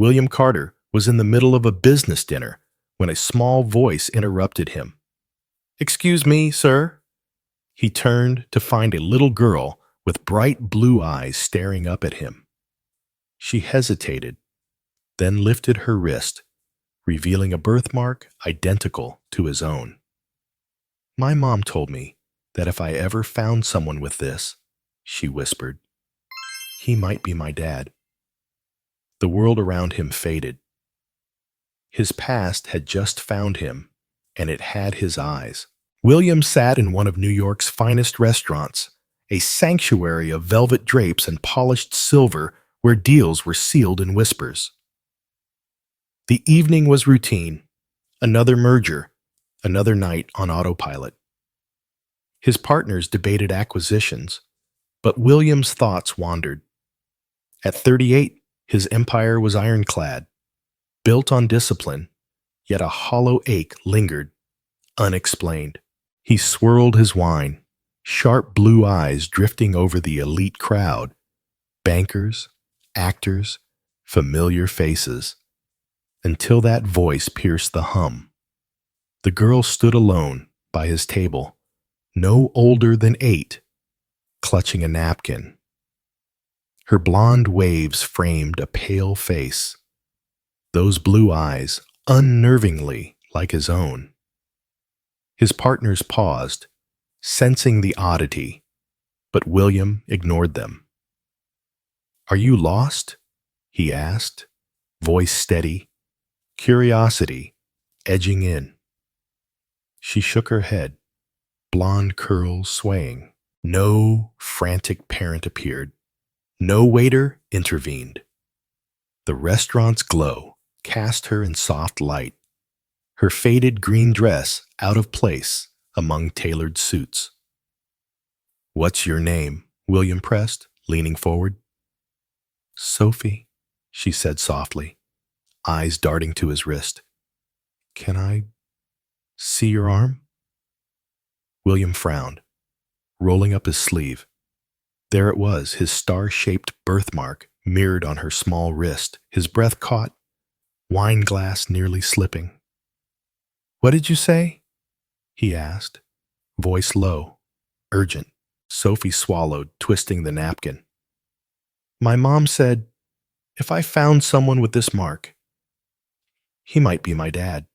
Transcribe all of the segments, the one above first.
William Carter was in the middle of a business dinner when a small voice interrupted him. "Excuse me, sir." He turned to find a little girl with bright blue eyes staring up at him. She hesitated, then lifted her wrist, revealing a birthmark identical to his own. "My mom told me that if I ever found someone with this," she whispered, "he might be my dad." The world around him faded. His past had just found him, and it had his eyes. William sat in one of New York's finest restaurants, a sanctuary of velvet drapes and polished silver where deals were sealed in whispers. The evening was routine, another merger, another night on autopilot. His partners debated acquisitions, but William's thoughts wandered. At 38, his empire was ironclad, built on discipline, yet a hollow ache lingered, unexplained. He swirled his wine, sharp blue eyes drifting over the elite crowd, bankers, actors, familiar faces, until that voice pierced the hum. The girl stood alone by his table, no older than 8, clutching a napkin. Her blonde waves framed a pale face, those blue eyes unnervingly like his own. His partners paused, sensing the oddity, but William ignored them. "Are you lost?" he asked, voice steady, curiosity edging in. She shook her head, blonde curls swaying. No frantic parent appeared. No waiter intervened. The restaurant's glow cast her in soft light, her faded green dress out of place among tailored suits. "What's your name?" William pressed, leaning forward. "Sophie," she said softly, eyes darting to his wrist. "Can I see your arm?" William frowned, rolling up his sleeve. There it was, his star-shaped birthmark mirrored on her small wrist, his breath caught, wine glass nearly slipping. "What did you say?" he asked, voice low, urgent. Sophie swallowed, twisting the napkin. "My mom said, if I found someone with this mark, he might be my dad."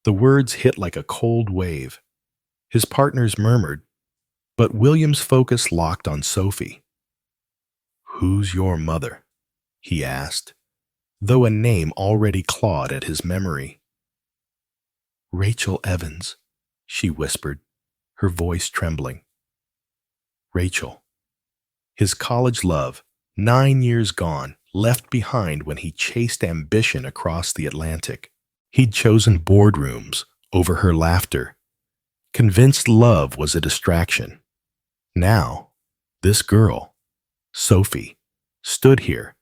The words hit like a cold wave. His partners murmured, but William's focus locked on Sophie. "Who's your mother?" he asked, though a name already clawed at his memory. "Rachel Evans," she whispered, her voice trembling. Rachel. His college love, 9 years gone, left behind when he chased ambition across the Atlantic. He'd chosen boardrooms over her laughter, convinced love was a distraction. Now, this girl, Sophie, stood here,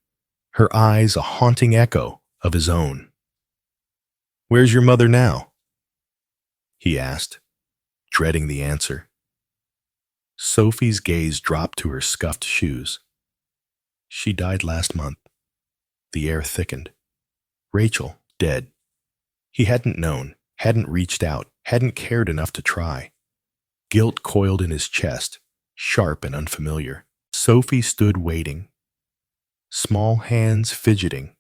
her eyes a haunting echo of his own. "Where's your mother now?" he asked, dreading the answer. Sophie's gaze dropped to her scuffed shoes. "She died last month." The air thickened. Rachel, dead. He hadn't known, hadn't reached out, hadn't cared enough to try. Guilt coiled in his chest, sharp and unfamiliar. Sophie stood waiting, small hands fidgeting,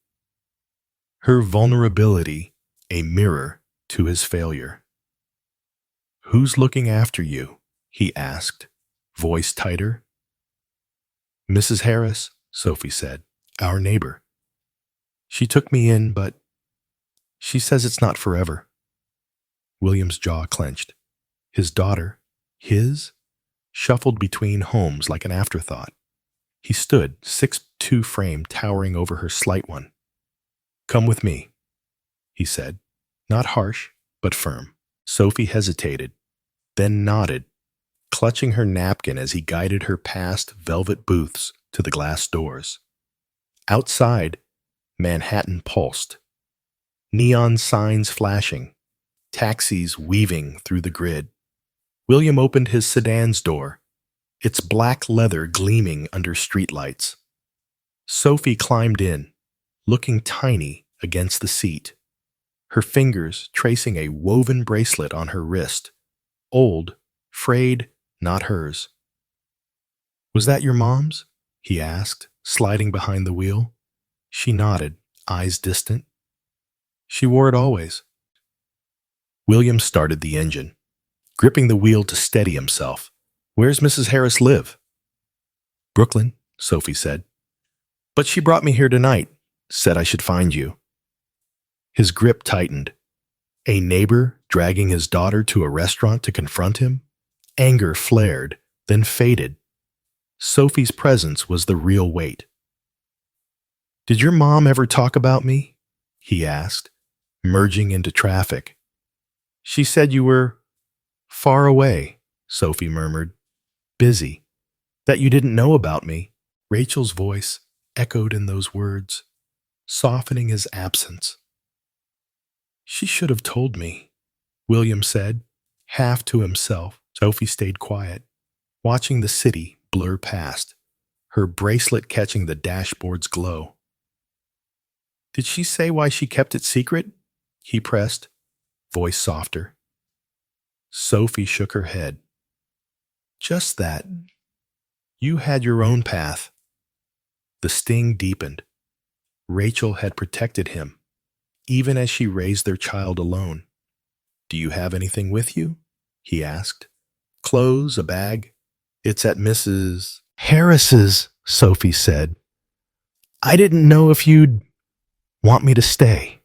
her vulnerability a mirror to his failure. "Who's looking after you?" he asked, voice tighter. "Mrs. Harris," Sophie said, "our neighbor. She took me in, but she says it's not forever." William's jaw clenched. His daughter, his, shuffled between homes like an afterthought. He stood, 6'2" frame towering over her slight one. "Come with me," he said, not harsh, but firm. Sophie hesitated, then nodded, clutching her napkin as he guided her past velvet booths to the glass doors. Outside, Manhattan pulsed. Neon signs flashing, taxis weaving through the grid. William opened his sedan's door, its black leather gleaming under streetlights. Sophie climbed in, looking tiny against the seat, her fingers tracing a woven bracelet on her wrist, old, frayed, not hers. "Was that your mom's?" he asked, sliding behind the wheel. She nodded, eyes distant. "She wore it always." William started the engine, gripping the wheel to steady himself. "Where's Mrs. Harris live?" "Brooklyn," Sophie said. "But she brought me here tonight, said I should find you." His grip tightened. A neighbor dragging his daughter to a restaurant to confront him? Anger flared, then faded. Sophie's presence was the real weight. "Did your mom ever talk about me?" he asked, merging into traffic. "She said you were far away," Sophie murmured. "Busy. That you didn't know about me." Rachel's voice echoed in those words, softening his absence. "She should have told me," William said, half to himself. Sophie stayed quiet, watching the city blur past, her bracelet catching the dashboard's glow. "Did she say why she kept it secret?" he pressed, voice softer. Sophie shook her head. "Just that. You had your own path." The sting deepened. Rachel had protected him, even as she raised their child alone. "Do you have anything with you?" he asked. "Clothes, a bag?" "It's at Mrs. Harris's," Sophie said. "I didn't know if you'd want me to stay."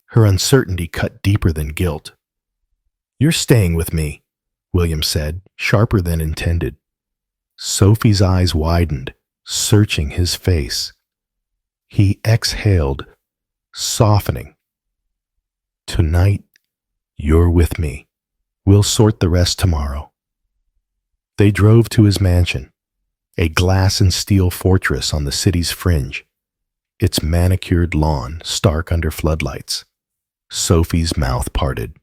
Her uncertainty cut deeper than guilt. "You're staying with me," William said, sharper than intended. Sophie's eyes widened, searching his face. He exhaled, softening. "Tonight, you're with me. We'll sort the rest tomorrow." They drove to his mansion, a glass and steel fortress on the city's fringe, its manicured lawn stark under floodlights. Sophie's mouth parted.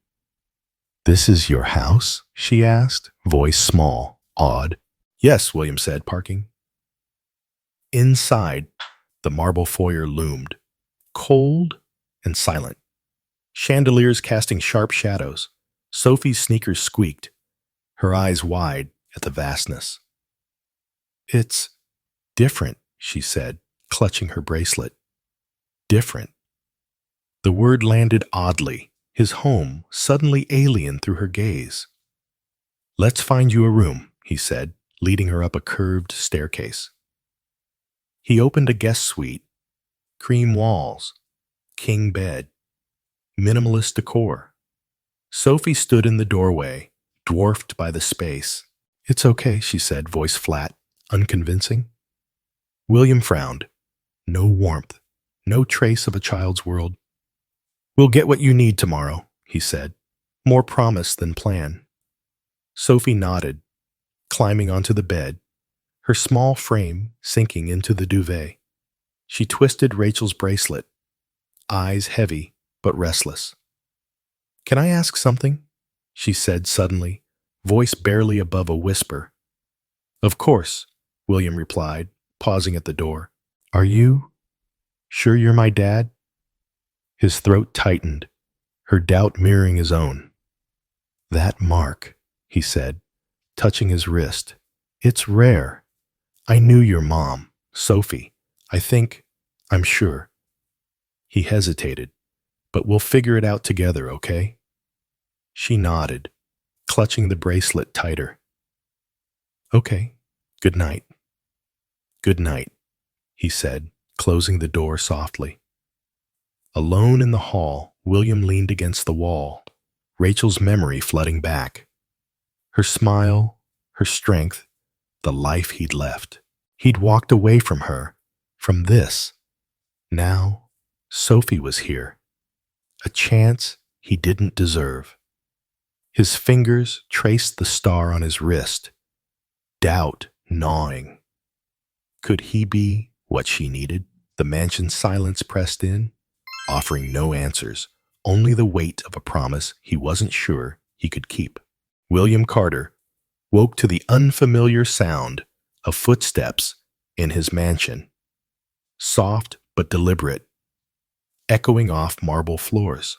"This is your house?" she asked, voice small, awed. "Yes," William said, parking. Inside, the marble foyer loomed, cold and silent. Chandeliers casting sharp shadows. Sophie's sneakers squeaked, her eyes wide at the vastness. "It's different," she said, clutching her bracelet. "Different." The word landed oddly, his home suddenly alien through her gaze. "Let's find you a room," he said, leading her up a curved staircase. He opened a guest suite, cream walls, king bed, minimalist decor. Sophie stood in the doorway, dwarfed by the space. "It's okay," she said, voice flat, unconvincing. William frowned. No warmth, no trace of a child's world. "We'll get what you need tomorrow," he said, more promise than plan. Sophie nodded, climbing onto the bed, her small frame sinking into the duvet. She twisted Rachel's bracelet, eyes heavy but restless. "Can I ask something?" she said suddenly, voice barely above a whisper. "Of course," William replied, pausing at the door. "Are you sure you're my dad?" His throat tightened, her doubt mirroring his own. "That mark," he said, touching his wrist. "It's rare. I knew your mom, Sophie. I'm sure." He hesitated. "But we'll figure it out together, okay?" She nodded, clutching the bracelet tighter. "Okay. Good night." "Good night," he said, closing the door softly. Alone in the hall, William leaned against the wall, Rachel's memory flooding back. Her smile, her strength, the life he'd left. He'd walked away from her, from this. Now, Sophie was here. A chance he didn't deserve. His fingers traced the star on his wrist, doubt gnawing. Could he be what she needed? The mansion's silence pressed in, offering no answers, only the weight of a promise he wasn't sure he could keep. William Carter woke to the unfamiliar sound of footsteps in his mansion. Soft but deliberate, echoing off marble floors.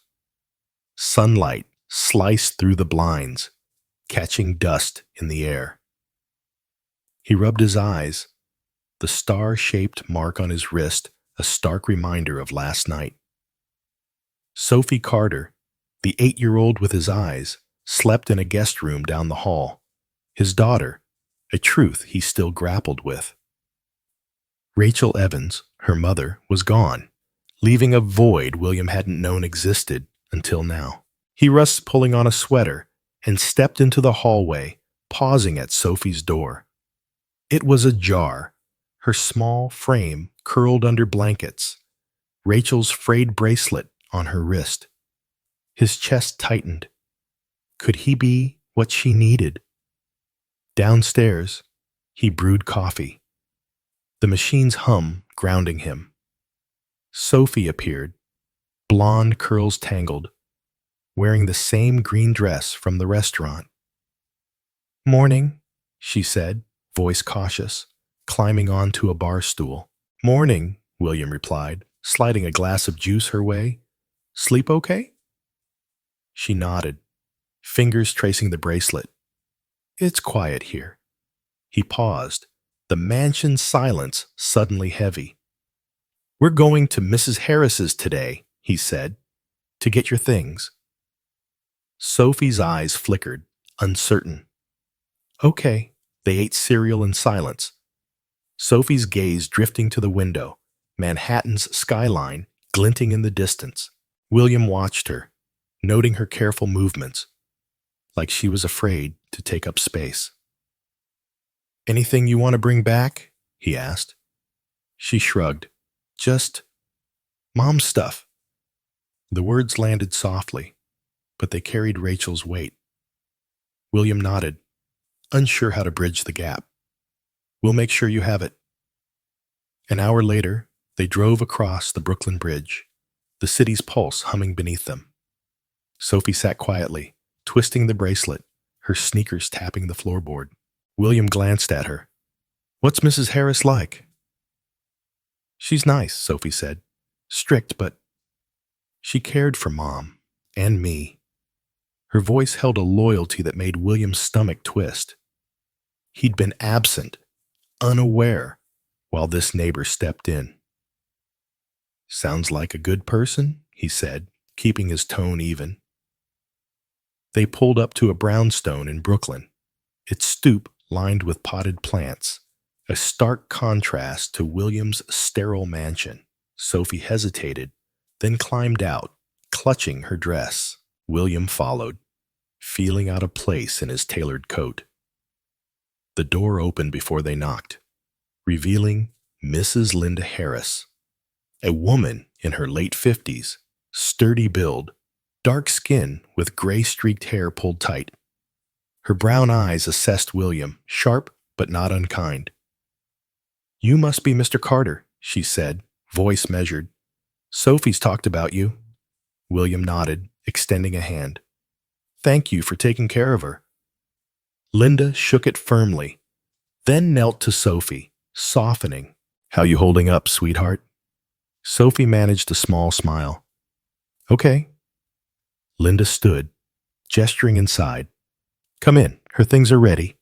Sunlight sliced through the blinds, catching dust in the air. He rubbed his eyes, the star-shaped mark on his wrist a stark reminder of last night. Sophie Carter, the 8-year-old with his eyes, slept in a guest room down the hall. His daughter, a truth he still grappled with. Rachel Evans, her mother, was gone, leaving a void William hadn't known existed until now. He rushed pulling on a sweater and stepped into the hallway, pausing at Sophie's door. It was ajar, her small frame curled under blankets, Rachel's frayed bracelet on her wrist. His chest tightened. Could he be what she needed? Downstairs, he brewed coffee, the machine's hum grounding him. Sophie appeared, blonde curls tangled, wearing the same green dress from the restaurant. "Morning," she said, voice cautious, climbing onto a bar stool. "Morning," William replied, sliding a glass of juice her way. "Sleep okay?" She nodded, fingers tracing the bracelet. "It's quiet here." He paused, the mansion's silence suddenly heavy. "We're going to Mrs. Harris's today," he said, "to get your things." Sophie's eyes flickered, uncertain. "Okay." They ate cereal in silence. Sophie's gaze drifting to the window, Manhattan's skyline glinting in the distance. William watched her, noting her careful movements, like she was afraid to take up space. "Anything you want to bring back?" he asked. She shrugged. "Just Mom's stuff." The words landed softly, but they carried Rachel's weight. William nodded, unsure how to bridge the gap. "We'll make sure you have it." An hour later, they drove across the Brooklyn Bridge, the city's pulse humming beneath them. Sophie sat quietly, twisting the bracelet, her sneakers tapping the floorboard. William glanced at her. "What's Mrs. Harris like?" "She's nice," Sophie said. "Strict, but she cared for Mom and me." Her voice held a loyalty that made William's stomach twist. He'd been absent, unaware, while this neighbor stepped in. "Sounds like a good person," he said, keeping his tone even. They pulled up to a brownstone in Brooklyn, its stoop lined with potted plants, a stark contrast to William's sterile mansion. Sophie hesitated, then climbed out, clutching her dress. William followed, feeling out of place in his tailored coat. The door opened before they knocked, revealing Mrs. Linda Harris, a woman in her late 50s, sturdy build, dark skin with gray-streaked hair pulled tight. Her brown eyes assessed William, sharp but not unkind. "You must be Mr. Carter," she said, voice measured. "Sophie's talked about you." William nodded, extending a hand. "Thank you for taking care of her." Linda shook it firmly, then knelt to Sophie, softening. "How you holding up, sweetheart?" Sophie managed a small smile. "Okay." Linda stood, gesturing inside. "Come in, her things are ready."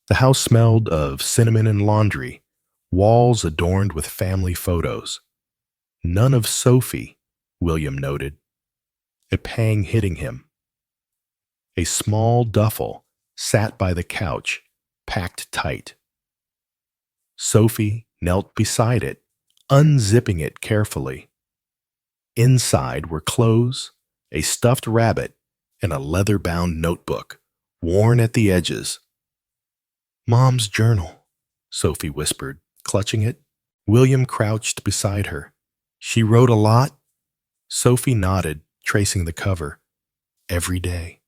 The house smelled of cinnamon and laundry, walls adorned with family photos. None of Sophie, William noted, a pang hitting him. A small duffel sat by the couch, packed tight. Sophie knelt beside it, unzipping it carefully. Inside were clothes, a stuffed rabbit, and a leather-bound notebook, worn at the edges. "Mom's journal," Sophie whispered, clutching it. William crouched beside her. "She wrote a lot?" Sophie nodded, tracing the cover. "Every day."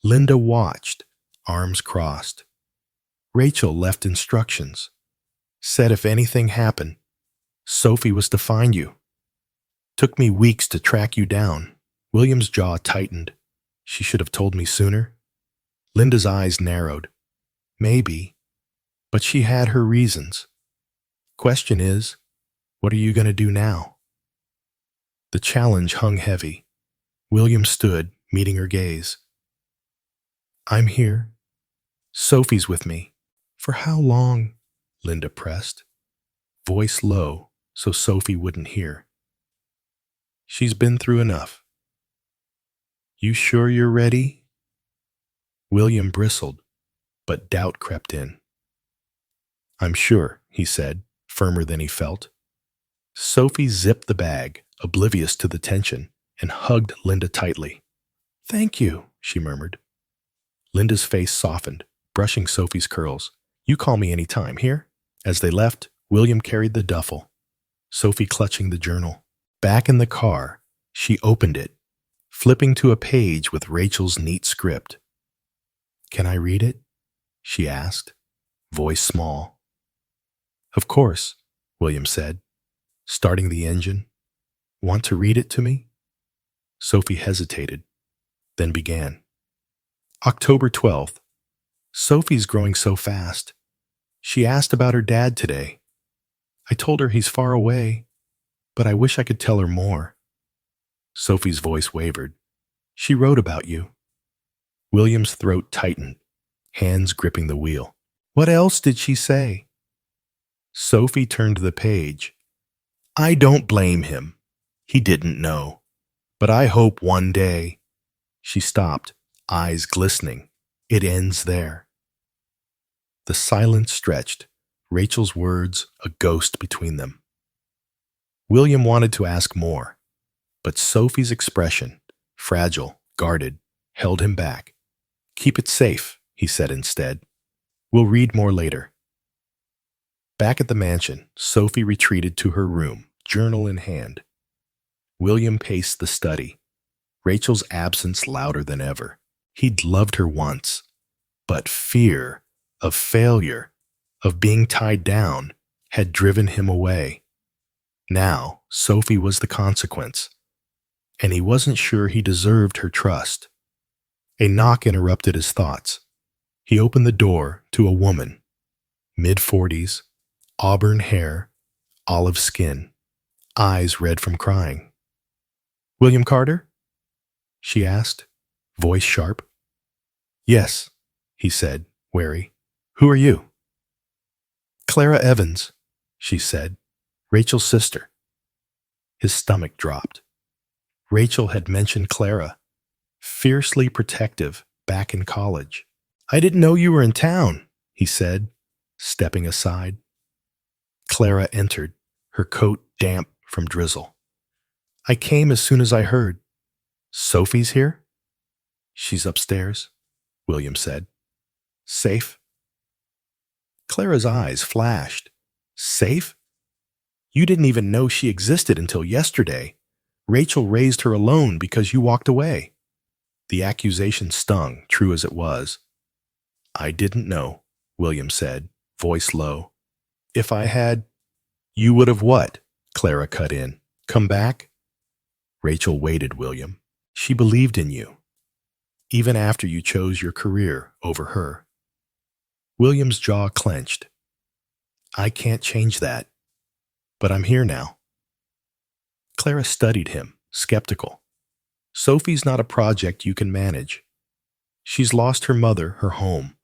Linda watched, arms crossed. "Rachel left instructions. Said if anything happened, Sophie was to find you. Took me weeks to track you down." William's jaw tightened. She should have told me sooner. Linda's eyes narrowed. Maybe, but she had her reasons. Question is, what are you going to do now? The challenge hung heavy. William stood, meeting her gaze. I'm here. Sophie's with me. For how long? Linda pressed, voice low so Sophie wouldn't hear. She's been through enough. You sure you're ready? William bristled, but doubt crept in. I'm sure, he said, firmer than he felt. Sophie zipped the bag, oblivious to the tension, and hugged Linda tightly. Thank you, she murmured. Linda's face softened, brushing Sophie's curls. You call me any time, here? As they left, William carried the duffel, Sophie clutching the journal. Back in the car, she opened it, flipping to a page with Rachel's neat script. Can I read it? She asked, voice small. Of course, William said, starting the engine. Want to read it to me? Sophie hesitated, then began. October 12th. Sophie's growing so fast. She asked about her dad today. I told her he's far away, but I wish I could tell her more. Sophie's voice wavered. She wrote about you. William's throat tightened, hands gripping the wheel. What else did she say? Sophie turned the page. I don't blame him. He didn't know. But I hope one day. She stopped, eyes glistening. It ends there. The silence stretched, Rachel's words a ghost between them. William wanted to ask more, but Sophie's expression, fragile, guarded, held him back. Keep it safe, he said instead. We'll read more later. Back at the mansion, Sophie retreated to her room, journal in hand. William paced the study, Rachel's absence louder than ever. He'd loved her once, but fear of failure, of being tied down, had driven him away. Now, Sophie was the consequence, and he wasn't sure he deserved her trust. A knock interrupted his thoughts. He opened the door to a woman, mid-40s, auburn hair, olive skin, eyes red from crying. William Carter? She asked, voice sharp. Yes, he said, wary. Who are you? Clara Evans, she said, Rachel's sister. His stomach dropped. Rachel had mentioned Clara, fiercely protective, back in college. I didn't know you were in town, he said, stepping aside. Clara entered, her coat damp from drizzle. I came as soon as I heard. Sophie's here? She's upstairs, William said. Safe? Clara's eyes flashed. Safe? You didn't even know she existed until yesterday. Rachel raised her alone because you walked away. The accusation stung, true as it was. I didn't know, William said, voice low. If I had, you would have what? Clara cut in. Come back? Rachel waited, William. She believed in you, even after you chose your career over her. William's jaw clenched. I can't change that, but I'm here now. Clara studied him, skeptical. Sophie's not a project you can manage. She's lost her mother, her home.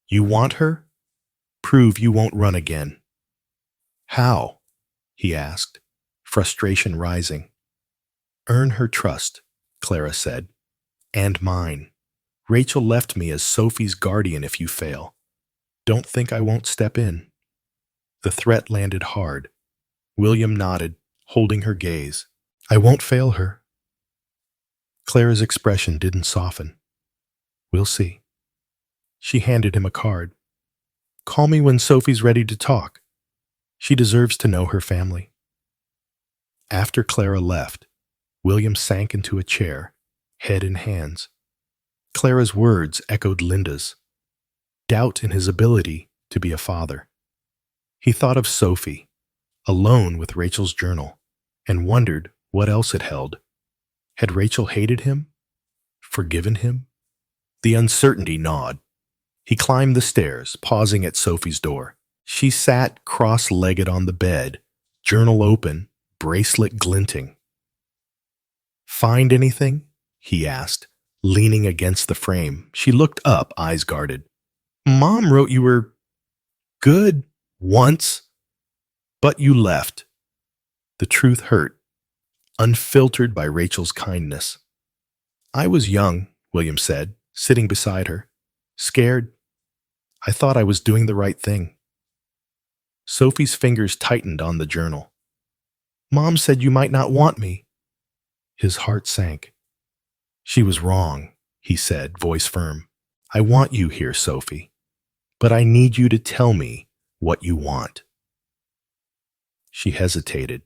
You want her? Prove you won't run again. How? He asked, frustration rising. Earn her trust, Clara said, and mine. Rachel left me as Sophie's guardian if you fail. Don't think I won't step in. The threat landed hard. William nodded, holding her gaze. I won't fail her. Clara's expression didn't soften. We'll see. She handed him a card. Call me when Sophie's ready to talk. She deserves to know her family. After Clara left, William sank into a chair, head in hands. Clara's words echoed Linda's. Doubt in his ability to be a father. He thought of Sophie, alone with Rachel's journal, and wondered what else it held. Had Rachel hated him? Forgiven him? The uncertainty gnawed. He climbed the stairs, pausing at Sophie's door. She sat cross-legged on the bed, journal open, bracelet glinting. Find anything? He asked, leaning against the frame. She looked up, eyes guarded. Mom wrote you were good once, but you left. The truth hurt, unfiltered by Rachel's kindness. I was young, William said, sitting beside her. Scared. I thought I was doing the right thing. Sophie's fingers tightened on the journal. Mom said you might not want me. His heart sank. She was wrong, he said, voice firm. I want you here, Sophie, but I need you to tell me what you want. She hesitated,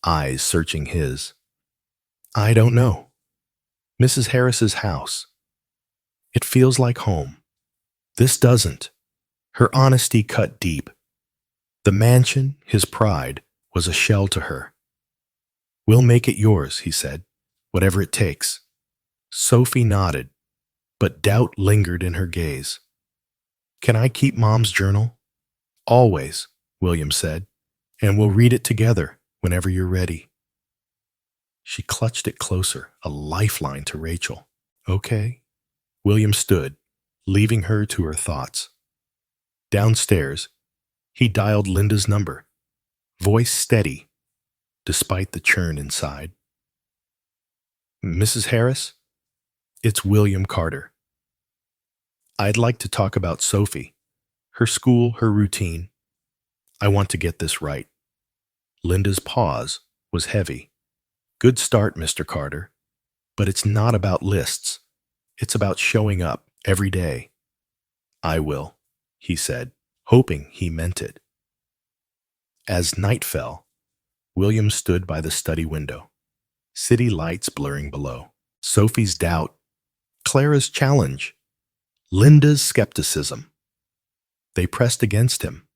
eyes searching his. I don't know. Mrs. Harris's house. It feels like home. This doesn't. Her honesty cut deep. The mansion, his pride, was a shell to her. We'll make it yours, he said, whatever it takes. Sophie nodded, but doubt lingered in her gaze. Can I keep Mom's journal? Always, William said, and we'll read it together whenever you're ready. She clutched it closer, a lifeline to Rachel. Okay. William stood, leaving her to her thoughts. Downstairs, he dialed Linda's number, voice steady, despite the churn inside. Mrs. Harris, it's William Carter. I'd like to talk about Sophie, her school, her routine. I want to get this right. Linda's pause was heavy. Good start, Mr. Carter, but it's not about lists. It's about showing up every day. I will, he said, hoping he meant it. As night fell, William stood by the study window, city lights blurring below. Sophie's doubt, Clara's challenge, Linda's skepticism. They pressed against him,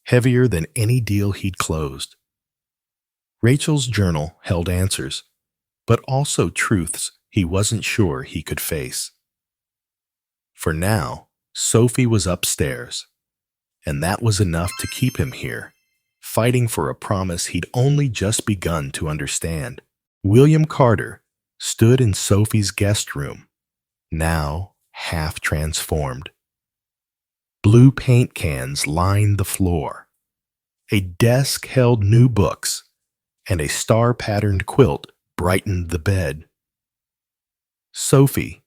heavier than any deal he'd closed. Rachel's journal held answers, but also truths he wasn't sure he could face. For now, Sophie was upstairs, and that was enough to keep him here, fighting for a promise he'd only just begun to understand. William Carter stood in Sophie's guest room, now half transformed. Blue paint cans lined the floor. A desk held new books, and a star-patterned quilt brightened the bed. Sophie,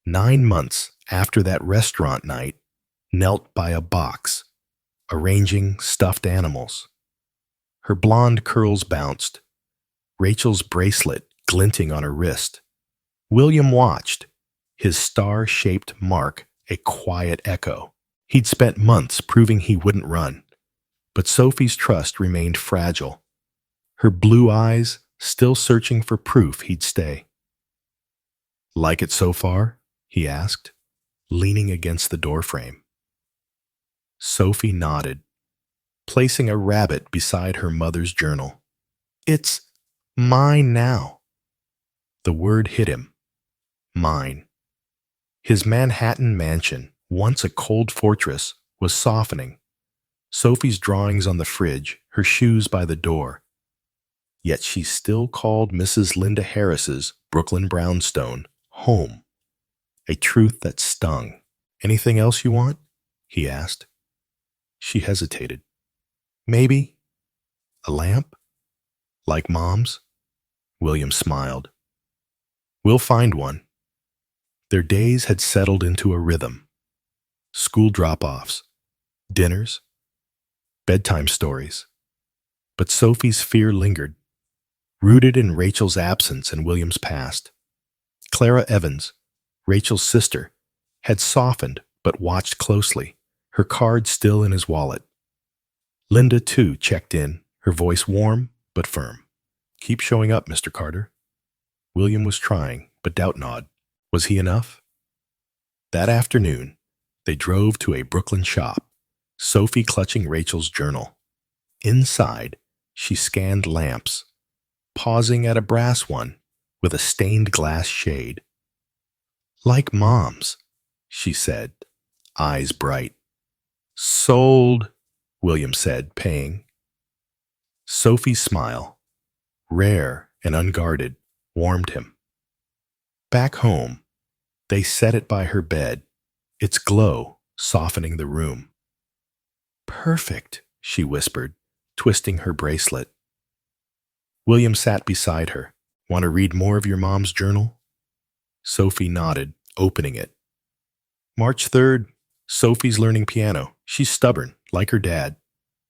9 months after that restaurant night, knelt by a box, arranging stuffed animals. Her blonde curls bounced, Rachel's bracelet glinting on her wrist. William watched, his star-shaped mark a quiet echo. He'd spent months proving he wouldn't run, but Sophie's trust remained fragile, her blue eyes still searching for proof he'd stay. Like it so far? He asked, leaning against the doorframe. Sophie nodded, placing a rabbit beside her mother's journal. It's mine now. The word hit him. Mine. His Manhattan mansion, once a cold fortress, was softening. Sophie's drawings on the fridge, her shoes by the door. Yet she still called Mrs. Linda Harris's Brooklyn brownstone home, a truth that stung. Anything else you want? He asked. She hesitated. Maybe. A lamp? Like Mom's? William smiled. We'll find one. Their days had settled into a rhythm. School drop-offs, dinners, bedtime stories. But Sophie's fear lingered, rooted in Rachel's absence and William's past. Clara Evans, Rachel's sister, had softened but watched closely, her card still in his wallet. Linda, too, checked in, her voice warm but firm. Keep showing up, Mr. Carter. William was trying, but doubt gnawed. Was he enough? That afternoon, they drove to a Brooklyn shop, Sophie clutching Rachel's journal. Inside, she scanned lamps, pausing at a brass one with a stained glass shade. Like Mom's, she said, eyes bright. Sold, William said, paying. Sophie's smile, rare and unguarded, warmed him. Back home, they set it by her bed, its glow softening the room. Perfect, she whispered, twisting her bracelet. William sat beside her. Want to read more of your mom's journal? Sophie nodded, opening it. March 3rd, Sophie's learning piano. She's stubborn, like her dad.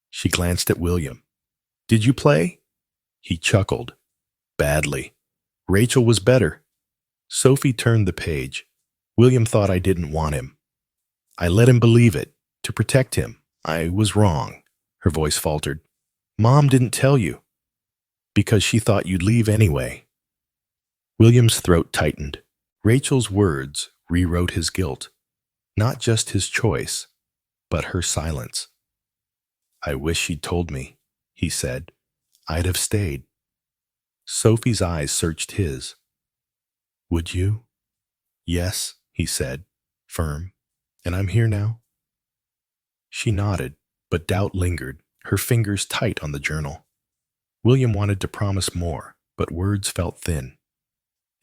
She glanced at William. Did you play? He chuckled. Badly. Rachel was better. Sophie turned the page. William thought I didn't want him. I let him believe it, to protect him. I was wrong. Her voice faltered. Mom didn't tell you. Because she thought you'd leave anyway. William's throat tightened. Rachel's words rewrote his guilt. Not just his choice, but her silence. I wish she'd told me, he said. I'd have stayed. Sophie's eyes searched his. Would you? Yes, he said, firm. And I'm here now? She nodded, but doubt lingered, her fingers tight on the journal. William wanted to promise more, but words felt thin.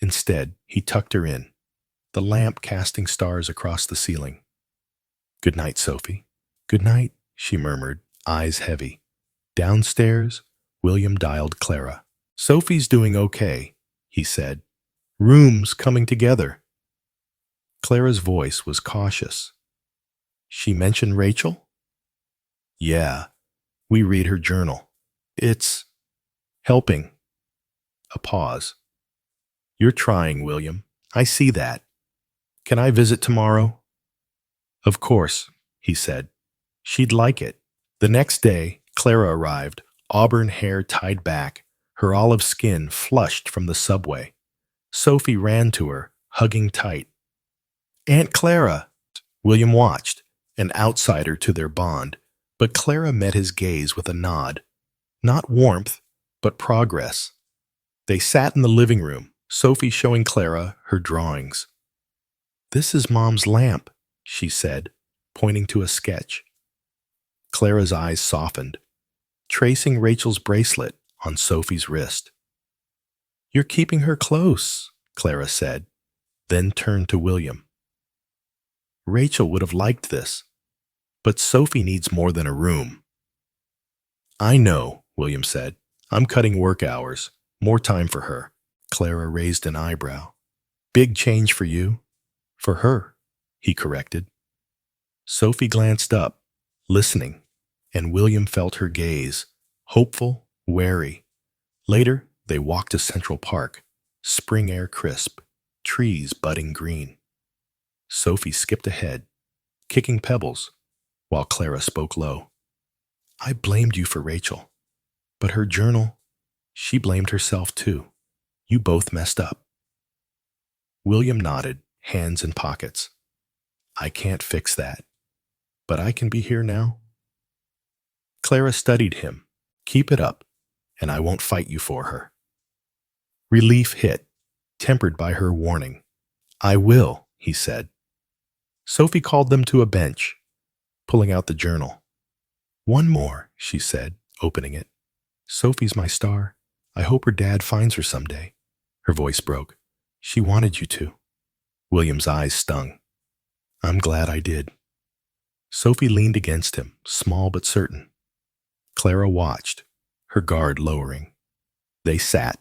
Instead, he tucked her in, the lamp casting stars across the ceiling. Good night, Sophie. Good night, she murmured, eyes heavy. Downstairs, William dialed Clara. Sophie's doing okay, he said. Rooms coming together. Clara's voice was cautious. She mentioned Rachel? Yeah, we read her journal. It's helping. A pause. You're trying, William. I see that. Can I visit tomorrow? Of course, he said. She'd like it. The next day, Clara arrived, auburn hair tied back, her olive skin flushed from the subway. Sophie ran to her, hugging tight. Aunt Clara! William watched, an outsider to their bond, but Clara met his gaze with a nod. Not warmth, but progress. They sat in the living room, Sophie showing Clara her drawings. This is Mom's lamp, she said, pointing to a sketch. Clara's eyes softened, tracing Rachel's bracelet on Sophie's wrist. You're keeping her close, Clara said, then turned to William. Rachel would have liked this, but Sophie needs more than a room. I know, William said. I'm cutting work hours, more time for her. Clara raised an eyebrow. Big change for you? For her, he corrected. Sophie glanced up, listening, and William felt her gaze, hopeful, wary. Later, they walked to Central Park, spring air crisp, trees budding green. Sophie skipped ahead, kicking pebbles, while Clara spoke low. I blamed you for Rachel, but her journal, she blamed herself too. You both messed up. William nodded, hands in pockets. I can't fix that, but I can be here now. Clara studied him. Keep it up, and I won't fight you for her. Relief hit, tempered by her warning. I will, he said. Sophie called them to a bench, pulling out the journal. One more, she said, opening it. Sophie's my star. I hope her dad finds her someday. Her voice broke. She wanted you to. William's eyes stung. I'm glad I did. Sophie leaned against him, small but certain. Clara watched, her guard lowering. They sat,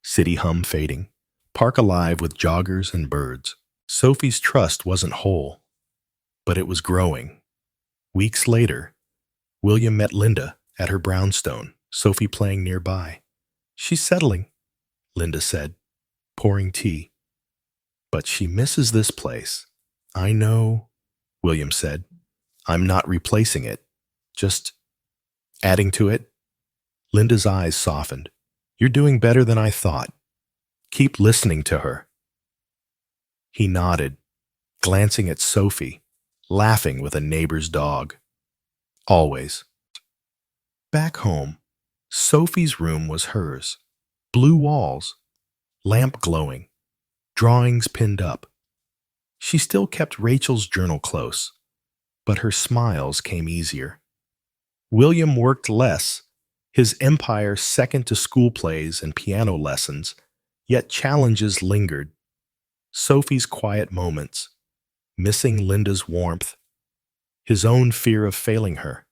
city hum fading, park alive with joggers and birds. Sophie's trust wasn't whole, but it was growing. Weeks later, William met Linda at her brownstone, Sophie playing nearby. She's settling, Linda said, pouring tea. But she misses this place. I know, William said. I'm not replacing it, just adding to it. Linda's eyes softened. You're doing better than I thought. Keep listening to her. He nodded, glancing at Sophie, laughing with a neighbor's dog. Always. Back home, Sophie's room was hers. Blue walls, lamp glowing, drawings pinned up. She still kept Rachel's journal close, but her smiles came easier. William worked less, his empire second to school plays and piano lessons, Yet challenges lingered. Sophie's quiet moments, missing Linda's warmth, his own fear of failing her.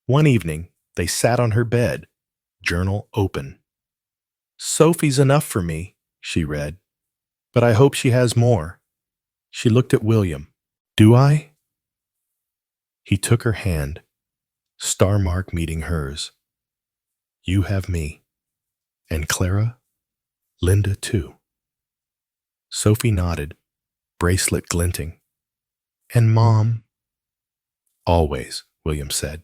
One evening, they sat on her bed, journal open. "Sophie's enough for me," she read, "but I hope she has more." She looked at William. "Do I?" He took her hand, star mark meeting hers. "You have me. And Clara, Linda too." Sophie nodded, bracelet glinting. "And Mom?" "Always," William said.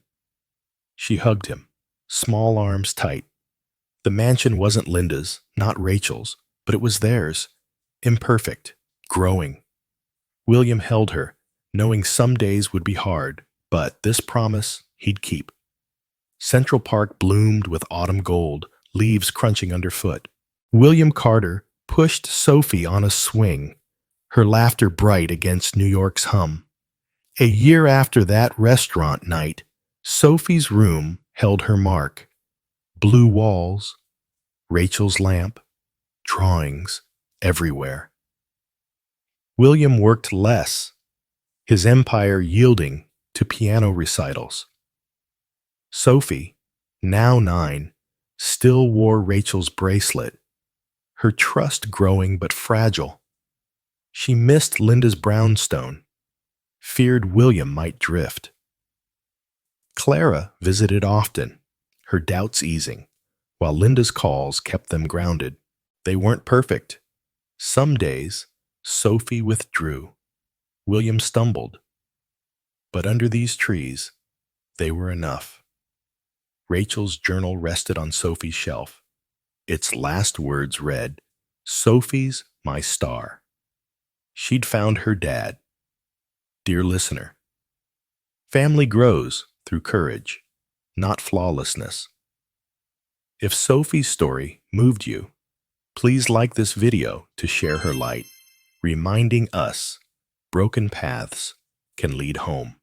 She hugged him, small arms tight. The mansion wasn't Linda's, not Rachel's, but it was theirs, imperfect, growing. William held her, knowing some days would be hard, but this promise he'd keep. Central Park bloomed with autumn gold, leaves crunching underfoot. William Carter pushed Sophie on a swing, her laughter bright against New York's hum. A year after that restaurant night, Sophie's room held her mark. Blue walls, Rachel's lamp, drawings everywhere. William worked less, his empire yielding to piano recitals. Sophie, now 9, still wore Rachel's bracelet, her trust growing but fragile. She missed Linda's brownstone, feared William might drift. Clara visited often, her doubts easing, while Linda's calls kept them grounded. They weren't perfect. Some days, Sophie withdrew. William stumbled. But under these trees, they were enough. Rachel's journal rested on Sophie's shelf. Its last words read, "Sophie's my star." She'd found her dad. Dear listener, family grows through courage, not flawlessness. If Sophie's story moved you, please like this video to share her light, reminding us broken paths can lead home.